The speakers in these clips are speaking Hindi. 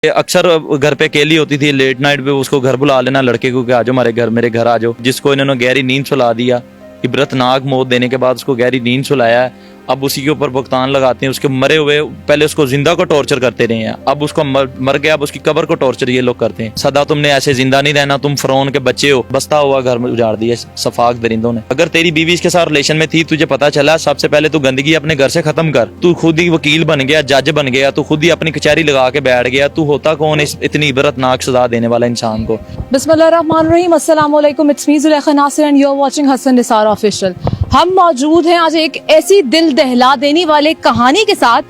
अक्सर घर पे अकेली होती थी, लेट नाइट पे उसको घर बुला लेना लड़के को कि आ जाओ मेरे घर आ जाओ, जिसको इन्होंने गहरी नींद सुला दिया। इबरतनाक मौत देने के बाद उसको गहरी नींद सुलाया है। अब उसी के ऊपर भुगतान लगाते हैं। उसके मरे हुए पहले उसको जिंदा को टॉर्चर करते रहे हैं, अब उसको मर गया, अब उसकी कब्र को टॉर्चर ये लोग करते हैं। सदा तुमने ऐसे जिंदा नहीं रहना, तुम फिरौन के बच्चे हो। बसता हुआ घर में उजाड़ दिया सफाक दरिंदों ने। अगर तेरी बीवी इसके साथ रिलेशन में थी, तुझे पता चला, सबसे पहले तू गंदगी अपने घर से खत्म कर। तू खुद ही वकील बन गया, जज बन गया, तू खुद ही अपनी कचहरी लगा के बैठ गया। तू होता कौन इस इतनी इबरतनाक सजा देने वाला इंसान को। बिस्मिल्लाहिर्रहमानिर्रहीम, अस्सलाम वालेकुम, it's me Zulekha Nasir and you are watching Hasan Nisar official. हम मौजूद हैं आज एक ऐसी दिल दहला देने वाले कहानी के साथ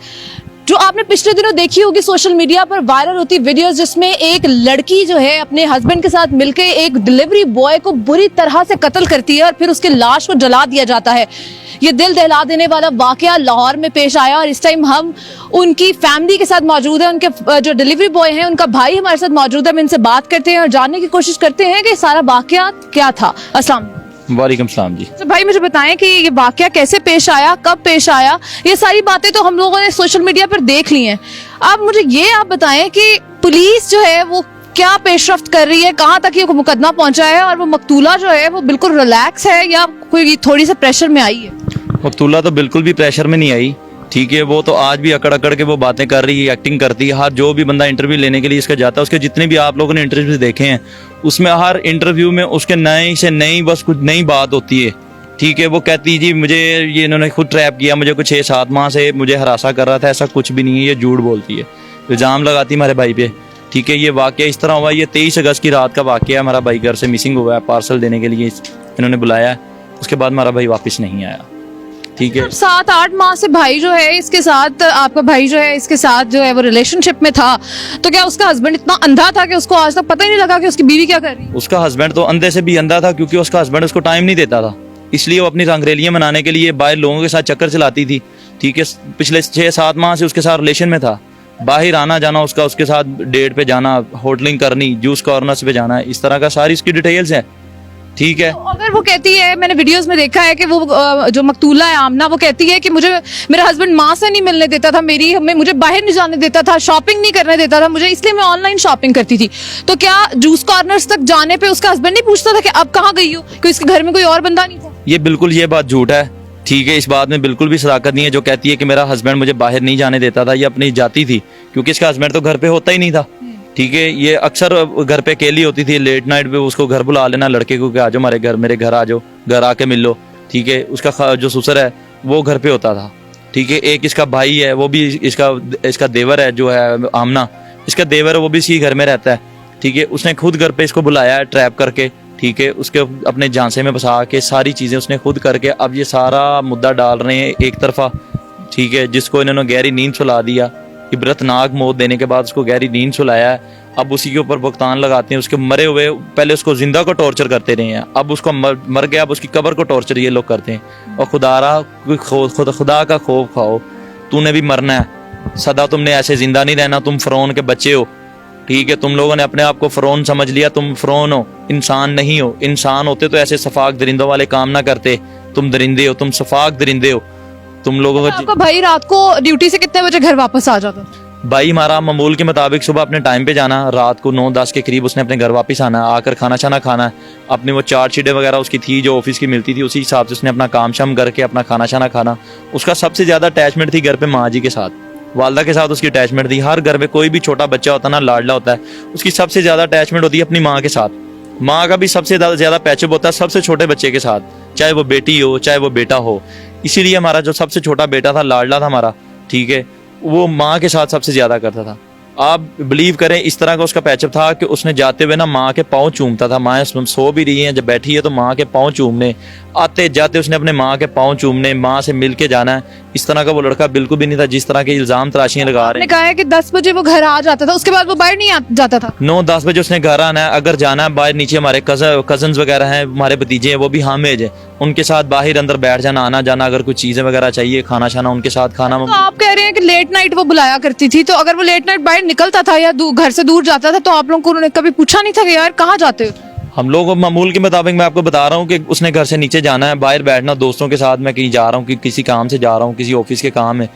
जो आपने पिछले दिनों देखी होगी सोशल मीडिया पर वायरल होती वीडियोस, जिसमें एक लड़की जो है अपने हस्बैंड के साथ मिलकर एक डिलीवरी बॉय को बुरी तरह से कत्ल करती है और फिर उसकी लाश को जला दिया जाता है। ये दिल दहला देने वाला वाकया लाहौर में पेश आया और इस टाइम हम उनकी फैमिली के साथ मौजूद है। उनके जो डिलीवरी बॉय हैं, उनका भाई हमारे साथ मौजूद है। हम इनसे बात करते हैं और जानने की कोशिश करते हैं कि सारा वाकया क्या था। अस्सलाम वालेकुम सलाम जी। तो भाई मुझे बताएं कि ये वाकया कैसे पेश आया, कब पेश आया। ये सारी बातें तो हम लोगों ने सोशल मीडिया पर देख ली हैं। अब मुझे ये आप बताएं कि पुलिस जो है वो क्या पेशरफ्त कर रही है, कहाँ तक ये मुकदमा पहुंचा है, और वो मकतूला जो है वो बिल्कुल रिलैक्स है या कोई थोड़ी सा प्रेशर में आई है? मकतूला तो बिल्कुल भी प्रेशर में नहीं आई, ठीक है। वो तो आज भी अकड़ अकड़ के वो बातें कर रही है, एक्टिंग करती है। हर जो भी बंदा इंटरव्यू लेने के लिए इसका जाता है, उसके जितने भी आप लोगों ने इंटरव्यू देखे हैं, उसमें हर इंटरव्यू में उसके नई से नई बस कुछ नई बात होती है, ठीक है। वो कहती जी मुझे ये इन्होंने खुद ट्रैप किया, मुझे कुछ 6-7 माह से मुझे हरासा कर रहा था। ऐसा कुछ भी नहीं है, ये झूठ बोलती है, इल्ज़ाम लगाती हमारे भाई पे, ठीक है। ये वाकया इस तरह हुआ, ये 23 अगस्त की रात का वाकया है। हमारा भाई घर से मिसिंग हुआ है, पार्सल देने के लिए इन्होंने बुलाया है। उसके बाद हमारा भाई वापस नहीं आया, ठीक है। 7-8 माह से भाई जो है इसके साथ, आपका भाई जो है इसके साथ जो है वो रिलेशनशिप में था, तो क्या उसका हस्बैंड इतना अंधा था कि उसको आज तक पता ही नहीं लगा कि उसकी बीवी क्या कर रही है? उसका हस्बैंड तो अंधे से भी अंधा था, क्योंकि उसका हस्बैंड उसको टाइम नहीं देता था, इसलिए वो अपनी रंगरेलियां मनाने के लिए बाहर लोगों के साथ चक्कर चलाती थी, ठीक है। पिछले 6-7 माह से उसके साथ रिलेशन में था, बाहर आना जाना उसका, उसके साथ डेट पे जाना, होटलिंग करनी, जूस कॉर्नर्स पे जाना, इस तरह का सारी इसकी डिटेल्स हैं, ठीक है। तो अगर वो कहती है, मैंने वीडियोस में देखा है कि वो जो मकतूला है आमना, वो कहती है कि मुझे मेरा हस्बैंड माँ से नहीं मिलने देता था, मुझे बाहर नहीं जाने देता था, शॉपिंग नहीं करने देता था मुझे, इसलिए मैं ऑनलाइन शॉपिंग करती थी। तो क्या जूस कॉर्नर्स तक जाने पे उसका हस्बैंड नहीं पूछता था कि अब कहाँ गई हो, कि उसके घर में कोई और बंदा नहीं था? ये बिल्कुल ये बात झूठ है, ठीक है। इस बात में बिल्कुल भी सदाकत नहीं है। जो कहती है कि मेरा हस्बैंड मुझे बाहर नहीं जाने देता था, ये अपनी जाती थी, क्योंकि इसका हस्बैंड तो घर पे होता ही नहीं था, ठीक है। ये अक्सर घर पे अकेली होती थी, लेट नाइट पे उसको घर बुला लेना लड़के को कि आ जाओ मेरे घर आ जाओ, घर आके मिल लो, ठीक है। उसका जो ससुर है वो घर पे होता था, ठीक है। एक इसका भाई है, वो भी इसका देवर है जो है आमना, इसका देवर है, वो भी इसी घर में रहता है, ठीक है। उसने खुद घर पे इसको बुलाया है ट्रैप करके, ठीक है। उसके अपने झांसे में बसा के सारी चीजें उसने खुद करके अब ये सारा मुद्दा डाल रहे हैं एक तरफा, ठीक है। जिसको इन्होंने गहरी नींद सुला दिया, इबरतनाक मौत देने के बाद उसको गहरी नींद सुलाया है। अब उसी के ऊपर भुगतान लगाते हैं। उसके मरे हुए पहले उसको जिंदा को टॉर्चर करते रहे हैं, अब उसको मर गया, अब उसकी कब्र को टॉर्चर ये लोग करते हैं। और खुदा का खौफ खाओ, तूने भी मरना है। सदा तुमने ऐसे जिंदा नहीं रहना, तुम फिरौन के बच्चे हो, ठीक है। तुम लोगों ने अपने आप को फिरौन समझ लिया, तुम फिरौन हो, इंसान नहीं हो। इंसान होते तो ऐसे सफाक दरिंदों वाले काम ना करते। तुम दरिंदे हो, तुम सफाक दरिंदे हो। तुम लोगों का आपका भाई रात को ड्यूटी से कितने बजे घर वापस आ जाता? भाई हमारा मामूल के मुताबिक सुबह अपने टाइम पे जाना, रात को 9-10 के करीब उसने अपने घर वापस आना, आकर खाना छाना खाना, अपनी वो चार्जशीटें वगैरह उसकी थी जो ऑफिस की मिलती थी, उसी हिसाब से उसने अपना काम शाम करके अपना खाना छाना खाना। उसका सबसे ज्यादा अटैचमेंट थी घर पे माँ जी के साथ, वालदा के साथ उसकी अटैचमेंट थी। हर घर में कोई भी छोटा बच्चा होता ना, लाडला होता है, उसकी सबसे ज्यादा अटैचमेंट होती है अपनी माँ के साथ। माँ का भी सबसे ज्यादा पैचअप होता है सबसे छोटे बच्चे के साथ, चाहे वो बेटी हो चाहे वो बेटा हो। इसीलिए हमारा जो सबसे छोटा बेटा था, लाडला था हमारा, ठीक है, वो माँ के साथ सबसे ज्यादा करता था। आप बिलीव करें इस तरह का उसका पैचअप था कि उसने जाते हुए ना माँ के पाँव चूमता था। माँ सो भी रही है, जब बैठी है तो माँ के पाँव चूमने, आते जाते उसने अपने माँ के पाँव चूमने, माँ से मिल के जाना है। इस तरह का वो लड़का बिल्कुल भी नहीं था जिस तरह के इल्जाम तराशियां लगा रहे हैं। कहा है कि 10 बजे वो घर आ जाता था, उसके बाद वो बाहर नहीं जाता था। 9-10 बजे उसने घर आना है, अगर जाना है बाहर, नीचे हमारे कजन्स वगैरह हैं, हमारे भतीजे हैं, वो भी हामिद है, उनके साथ बाहर अंदर बैठ जाना, आना जाना, अगर कुछ चीजें वगैरह चाहिए, खाना छाना उनके साथ खाना। तो आप कह रहे हैं कि लेट नाइट वो बुलाया करती थी, तो अगर वो लेट नाइट बाहर निकलता था या घर से दूर जाता था, तो आप लोगों को उन्होंने कभी पूछा नहीं था कि यार कहाँ जाते हो? हम लोग मामूल के मुताबिक मैं आपको बता रहा हूँ कि उसने घर से नीचे जाना है, बाहर बैठना, दोस्तों के साथ मैं कहीं जा रहा हूँ कि किसी काम से जा रहा हूँ, किसी ऑफिस के काम है,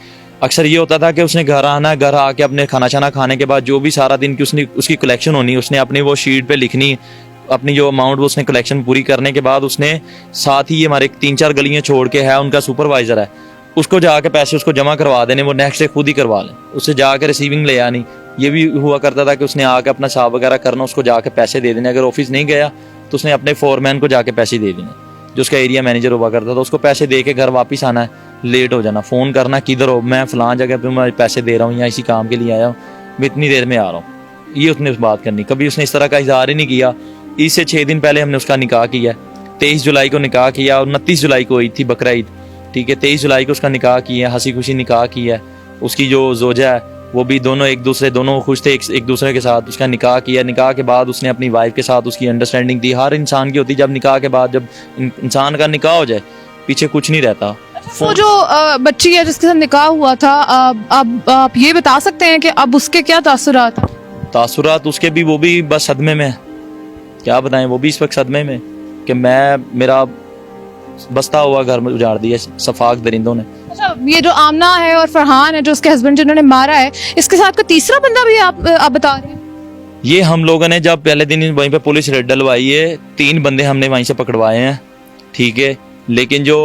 अक्सर ये होता था कि उसने घर आना, घर आके अपने खाना छाना खाने के बाद जो भी सारा दिन की उसकी कलेक्शन होनी, उसने अपनी वो शीट पे लिखनी, अपनी जो अमाउंट वो उसने कलेक्शन पूरी करने के बाद उसने साथ ही हमारे 3-4 गलियां छोड़ के है उनका सुपरवाइजर है, उसको जाके पैसे उसको जमा करवा देने, वो नेक्स्ट डे खुद ही करवा लें, उससे जाके रिसीविंग ले आनी। ये भी हुआ करता था कि उसने आके अपना हिसाब वगैरह करना, उसको जाके पैसे दे देने। अगर ऑफिस नहीं गया तो उसने अपने फोरमैन को जाके पैसे दे देने, जो उसका एरिया मैनेजर हुआ करता था, उसको पैसे दे के घर वापस आना है, लेट हो जाना, फ़ोन करना किधर हो, मैं फलां जगह पे मैं पैसे दे रहा हूँ या इसी काम के लिए आया हूँ, मैं इतनी देर में आ रहा हूँ। ये उसने उस बात करनी, कभी उसने इस तरह का इजहार ही नहीं किया। इससे 6 दिन पहले हमने उसका निकाह किया, 23 जुलाई को निकाह किया, 29 जुलाई को हुई थी बकरा ईद, ठीक है, 23 जुलाई को उसका निकाह किया, हंसी खुशी निकाह किया। उसकी जो जोजा है वो भी दोनों खुश थे एक दूसरे के साथ, उसका निकाह किया। निकाह के बाद उसने अपनी वाइफ के साथ उसकी अंडरस्टैंडिंग दी, हर इंसान की होती, जब निकाह के बाद जब इंसान का निकाह हो जाए पीछे कुछ नहीं रहता। वो जो बच्ची है जिसके साथ निकाह हुआ था, अब आप ये बता सकते हैं कि अब उसके क्या तासुरात हैं? तासुरात उसके भी, वो भी बस सदमे में है, क्या बताएं, वो भी इस वक्त सदमे में कि मेरा बसता हुआ घर में उजाड़ दिया सफाक दरिंदों ने। अच्छा, ये जो आमना है और फरहान है जो उसके हस्बैंड जिन्होंने मारा है, इसके साथ का तीसरा बंदा भी आप बता रहे हैं? ये हम लोगों ने जब पहले दिन वहीं पे पुलिस रेड डलवाई है, 3 बंदे हमने वहीं से पकड़वाए हैं, ठीक है, लेकिन जो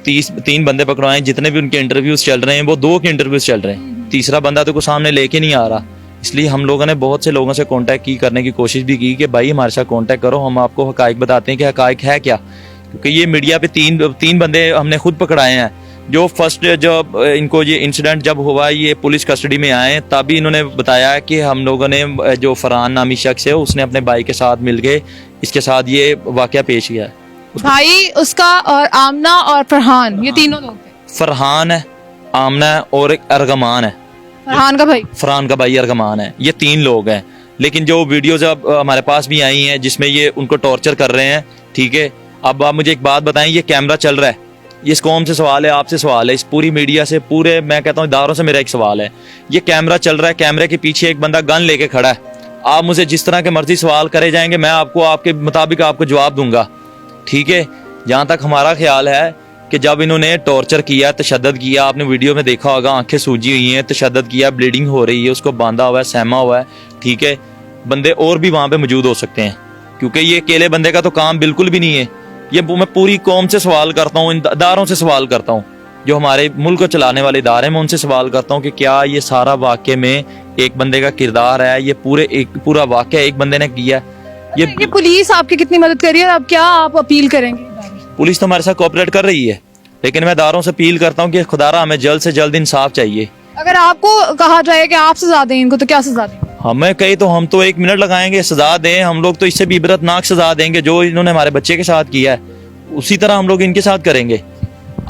3 बंदे पकड़वाए हैं, जितने भी उनके इंटरव्यूज चल रहे हैं वो 2 के इंटरव्यूज चल रहे हैं, तीसरा बंदा तो कोई सामने लेके नहीं आ रहा। इसलिए हम लोगों ने बहुत से लोगों से कांटेक्ट करने की कोशिश भी की कि भाई हमारे साथ कांटेक्ट करो, हम आपको हकाइक बताते हैं कि हकाइक है क्या, क्योंकि ये मीडिया पे 3 बंदे हमने खुद पकड़ाए हैं। जो फर्स्ट जब इनको ये इंसिडेंट जब हुआ, ये पुलिस कस्टडी में आए, तभी इन्होंने बताया कि हम लोगों ने जो फरहान नामी शख्स है उसने अपने भाई के साथ मिलके इसके साथ ये वाकया पेश किया है। भाई उसका और आमना और फरहान, ये तीनों लोग थे। फरहान है, आमना है और एक अरगमान है, फरहान का भाई अरगमान है, ये 3 लोग हैं। लेकिन जो वीडियोज अब हमारे पास भी आई हैं जिसमें ये उनको टॉर्चर कर रहे हैं, ठीक है। अब आप मुझे एक बात बताएं, ये कैमरा चल रहा है, इस कौम से सवाल है, आपसे सवाल है, इस पूरी मीडिया से, पूरे मैं कहता हूँ इदारों से मेरा एक सवाल है, ये कैमरा चल रहा है, कैमरे के पीछे एक बंदा गन लेके खड़ा है, आप मुझे जिस तरह के मर्जी सवाल करे जाएंगे मैं आपको आपके मुताबिक आपको जवाब दूंगा, ठीक है। जहाँ तक हमारा ख्याल है कि जब इन्होंने टॉर्चर किया, तशद्दद किया, आपने वीडियो में देखा होगा, आंखें सूजी हुई हैं, तशद्दद किया, ब्लीडिंग हो रही है, उसको बांधा हुआ है, सहमा हुआ है, ठीक है। बंदे और भी वहाँ पे मौजूद हो सकते हैं, क्योंकि ये अकेले बंदे का तो काम बिल्कुल भी नहीं है। ये मैं पूरी कौम से सवाल करता हूँ, इन इदारों से सवाल करता हूँ, जो हमारे मुल्क को चलाने वाले इदारे हैं, मैं उनसे सवाल करता हूँ कि क्या ये सारा वाक़े में एक बंदे का किरदार है, ये पूरा वाक़या एक बंदे ने किया? ये पुलिस आपकी कितनी मदद कर रही है और अब क्या आप अपील करेंगे? पुलिस तो हमारे साथ कोऑपरेट कर रही है, लेकिन मैं इदारों से अपील करता हूँ कि खुदारा हमें जल्द से जल्द इंसाफ चाहिए। अगर आपको कहा जाए कि आप सजा दें इनको, तो क्या सजा दें? हमें कहीं तो हम तो 1 मिनट लगाएंगे, सजा दें, हम लोग तो इससे भी इबरतनाक सजा देंगे, जो इन्होंने हमारे बच्चे के साथ किया है उसी तरह हम लोग इनके साथ करेंगे।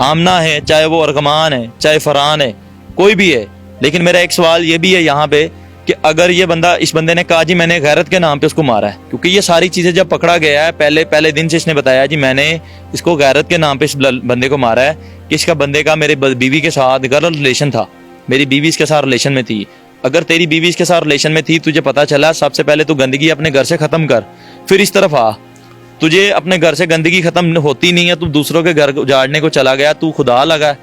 आमना है, चाहे वो अरगमान है, चाहे फरहान है, कोई भी है। लेकिन मेरा एक सवाल ये भी है यहाँ पे कि अगर ये बंदा, इस बंदे ने कहा जी मैंने गैरत के नाम पे उसको मारा है, क्योंकि ये सारी चीजें जब पकड़ा गया है पहले दिन से इसने बताया जी मैंने इसको गैरत के नाम पे इस बंदे को मारा है, कि इसका बंदे का मेरे बीवी के साथ गलत रिलेशन था, मेरी बीवी इसके साथ रिलेशन में थी। अगर तेरी बीवी इसके साथ रिलेशन में थी, तुझे पता चला, सबसे पहले तू गंदगी अपने घर से खत्म कर, फिर इस तरफ आ। तुझे अपने घर से गंदगी खत्म होती नहीं है, तू दूसरों के घर उजाड़ने को चला गया, तू खुदा लगा,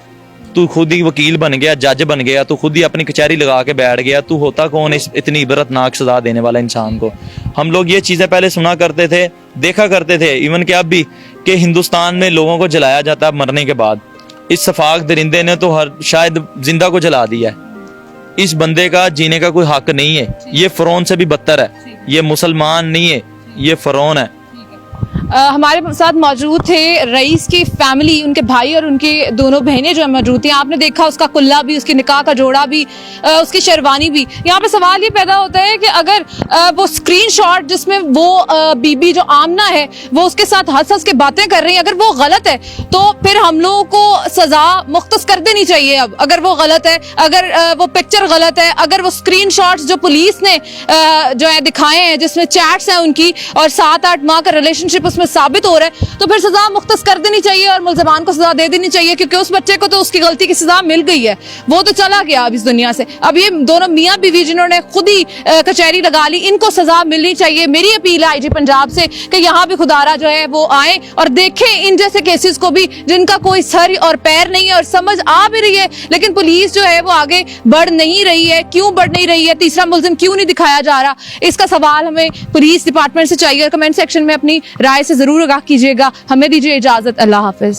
तू खुद ही वकील बन गया, जज बन गया, तू खुद ही अपनी कचहरी लगा के बैठ गया। तू होता कौन इस इतनी इबरतनाक सजा देने वाला इंसान को? हम लोग ये चीजें पहले सुना करते थे, देखा करते थे, इवन कि अब भी, कि हिंदुस्तान में लोगों को जलाया जाता है मरने के बाद। इस सफाक दरिंदे ने तो शायद जिंदा को जला दिया है। इस बंदे का जीने का कोई हक नहीं है। ये फिरौन से भी बदतर है, ये मुसलमान नहीं है, ये फिरौन है। हमारे साथ मौजूद थे रईस की फैमिली, उनके भाई और उनके दोनों बहनें जो मौजूद थी। आपने देखा उसका कुल्ला भी, उसके निकाह का जोड़ा भी, उसकी शेरवानी भी। यहाँ पे सवाल ये पैदा होता है कि अगर वो स्क्रीनशॉट जिसमें वो बीबी जो आमना है वो उसके साथ हंस हंस के बातें कर रही है, अगर वो गलत है तो फिर हम लोगों को सजा मुख्तस कर देनी चाहिए। अब अगर वो गलत है, अगर वो पिक्चर गलत है, अगर वो स्क्रीनशॉट्स जो पुलिस ने जो है दिखाए हैं जिसमें चैट्स हैं उनकी और 7-8 माह का रिलेशनशिप उसमें इसमें साबित हो रहा है तो फिर सजा मुख्तस कर देनी चाहिए और मुल्ज़मान को सजा दे देनी चाहिए, क्योंकि उस बच्चे को तो उसकी गलती की सजा मिल गई है, वो तो चला गया अब इस दुनिया से। अब ये दोनों मियाँ बीवी जिन्होंने खुद ही कचहरी लगा ली, इनको सजा मिलनी चाहिए। मेरी अपील है आईजी पंजाब से कि यहाँ भी खुदारा जो है वो आए और देखें इन जैसे केसेस को भी जिनका कोई सर और पैर नहीं है, और समझ आ भी रही है लेकिन पुलिस जो है वो आगे बढ़ नहीं रही है। क्यों बढ़ नहीं रही है? तीसरा मुल्जिम क्यों नहीं दिखाया जा रहा? इसका सवाल हमें पुलिस डिपार्टमेंट से चाहिए। कमेंट सेक्शन में अपनी राय से जरूर आगाह कीजिएगा। हमें दीजिए इजाजत। अल्लाह हाफिज।